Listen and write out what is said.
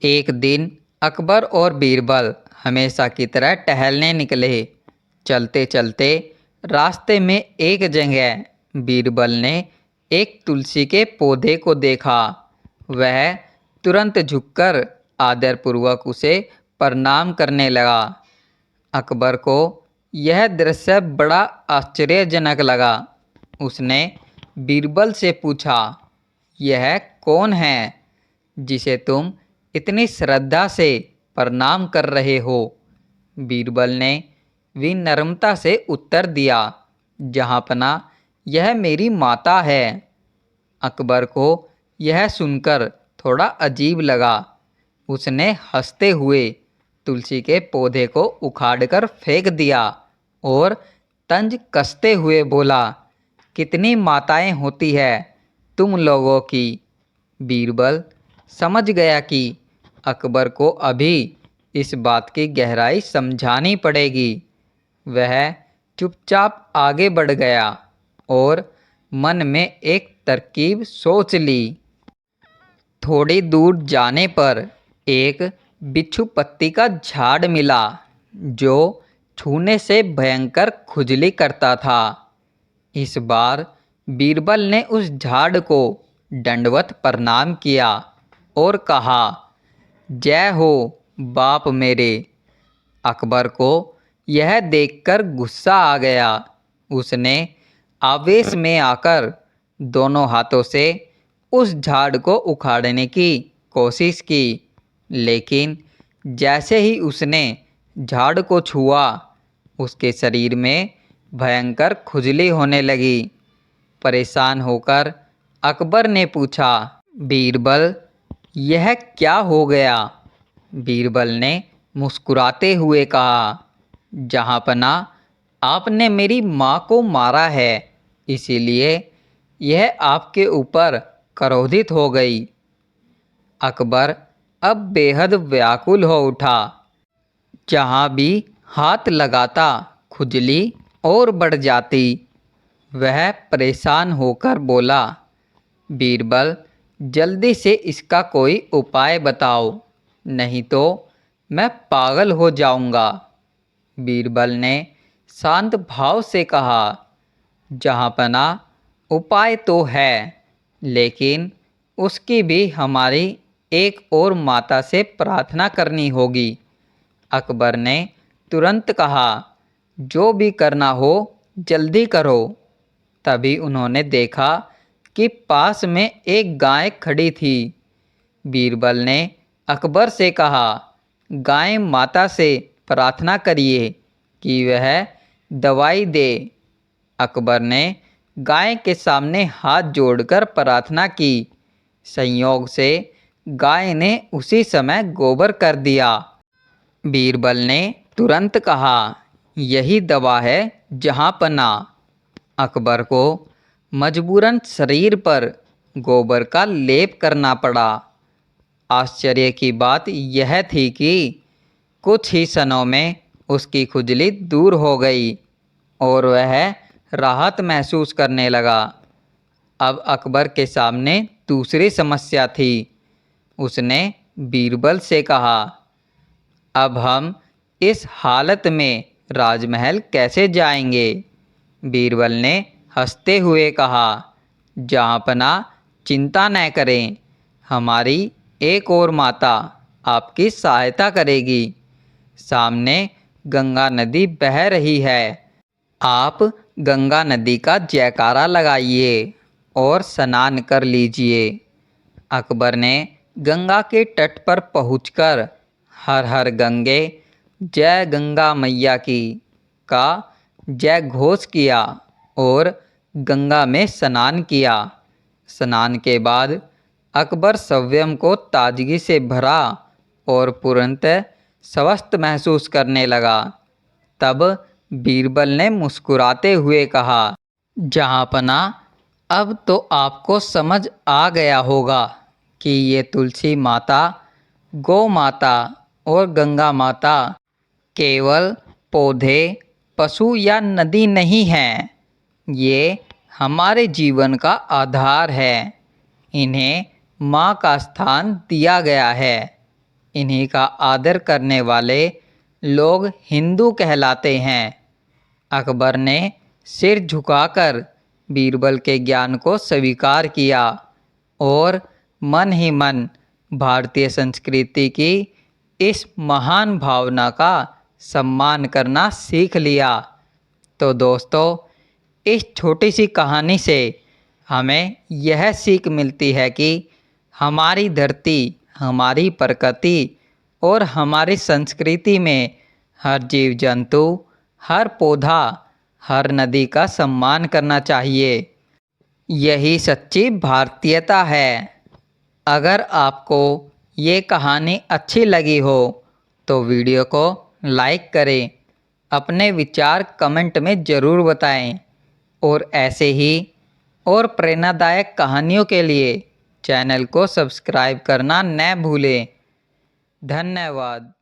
एक दिन अकबर और बीरबल हमेशा की तरह टहलने निकले। चलते चलते रास्ते में एक जगह बीरबल ने एक तुलसी के पौधे को देखा। वह तुरंत झुककर आदरपूर्वक उसे प्रणाम करने लगा। अकबर को यह दृश्य बड़ा आश्चर्यजनक लगा। उसने बीरबल से पूछा, यह कौन है जिसे तुम इतनी श्रद्धा से प्रणाम कर रहे हो? बीरबल ने विनम्रता से उत्तर दिया, जहाँपना, यह मेरी माता है। अकबर को यह सुनकर थोड़ा अजीब लगा। उसने हंसते हुए तुलसी के पौधे को उखाड़कर फेंक दिया और तंज कसते हुए बोला, कितनी माताएं होती है तुम लोगों की। बीरबल समझ गया कि अकबर को अभी इस बात की गहराई समझानी पड़ेगी। वह चुपचाप आगे बढ़ गया और मन में एक तरकीब सोच ली। थोड़ी दूर जाने पर एक बिच्छू पत्ती का झाड़ मिला जो छूने से भयंकर खुजली करता था। इस बार बीरबल ने उस झाड़ को दंडवत प्रणाम किया और कहा, जय हो बाप मेरे। अकबर को यह देखकर गुस्सा आ गया। उसने आवेश में आकर दोनों हाथों से उस झाड़ को उखाड़ने की कोशिश की, लेकिन जैसे ही उसने झाड़ को छुआ, उसके शरीर में भयंकर खुजली होने लगी। परेशान होकर अकबर ने पूछा, बीरबल, यह क्या हो गया? बीरबल ने मुस्कुराते हुए कहा, जहाँपना, आपने मेरी माँ को मारा है, इसीलिए यह आपके ऊपर क्रोधित हो गई। अकबर अब बेहद व्याकुल हो उठा। जहाँ भी हाथ लगाता खुजली और बढ़ जाती। वह परेशान होकर बोला, बीरबल, जल्दी से इसका कोई उपाय बताओ, नहीं तो मैं पागल हो जाऊंगा। बीरबल ने शांत भाव से कहा, जहाँपना, उपाय तो है, लेकिन उसकी भी हमारी एक और माता से प्रार्थना करनी होगी। अकबर ने तुरंत कहा, जो भी करना हो जल्दी करो। तभी उन्होंने देखा कि पास में एक गाय खड़ी थी। बीरबल ने अकबर से कहा, गाय माता से प्रार्थना करिए कि वह दवाई दे। अकबर ने गाय के सामने हाथ जोड़कर प्रार्थना की। संयोग से गाय ने उसी समय गोबर कर दिया। बीरबल ने तुरंत कहा, यही दवा है जहाँपना। अकबर को मजबूरन शरीर पर गोबर का लेप करना पड़ा। आश्चर्य की बात यह थी कि कुछ ही क्षणों में उसकी खुजली दूर हो गई और वह राहत महसूस करने लगा। अब अकबर के सामने दूसरी समस्या थी। उसने बीरबल से कहा, अब हम इस हालत में राजमहल कैसे जाएंगे? बीरबल ने हंसते हुए कहा, जहाँपना, चिंता न करें, हमारी एक और माता आपकी सहायता करेगी। सामने गंगा नदी बह रही है। आप गंगा नदी का जयकारा लगाइए और स्नान कर लीजिए। अकबर ने गंगा के तट पर पहुंचकर हर हर गंगे, जय गंगा मैया की का जय घोष किया और गंगा में स्नान किया। स्नान के बाद अकबर स्वयं को ताजगी से भरा और पूर्णतः स्वस्थ महसूस करने लगा। तब बीरबल ने मुस्कुराते हुए कहा, जहाँपना, अब तो आपको समझ आ गया होगा कि ये तुलसी माता, गौ माता और गंगा माता केवल पौधे, पशु या नदी नहीं हैं। ये हमारे जीवन का आधार है। इन्हें माँ का स्थान दिया गया है। इन्हीं का आदर करने वाले लोग हिंदू कहलाते हैं। अकबर ने सिर झुकाकर बीरबल के ज्ञान को स्वीकार किया और मन ही मन भारतीय संस्कृति की इस महान भावना का सम्मान करना सीख लिया। तो दोस्तों, इस छोटी सी कहानी से हमें यह सीख मिलती है कि हमारी धरती, हमारी प्रकृति और हमारी संस्कृति में हर जीव जंतु, हर पौधा, हर नदी का सम्मान करना चाहिए। यही सच्ची भारतीयता है। अगर आपको ये कहानी अच्छी लगी हो तो वीडियो को लाइक करें, अपने विचार कमेंट में ज़रूर बताएं और ऐसे ही और प्रेरणादायक कहानियों के लिए चैनल को सब्सक्राइब करना न भूलें। धन्यवाद।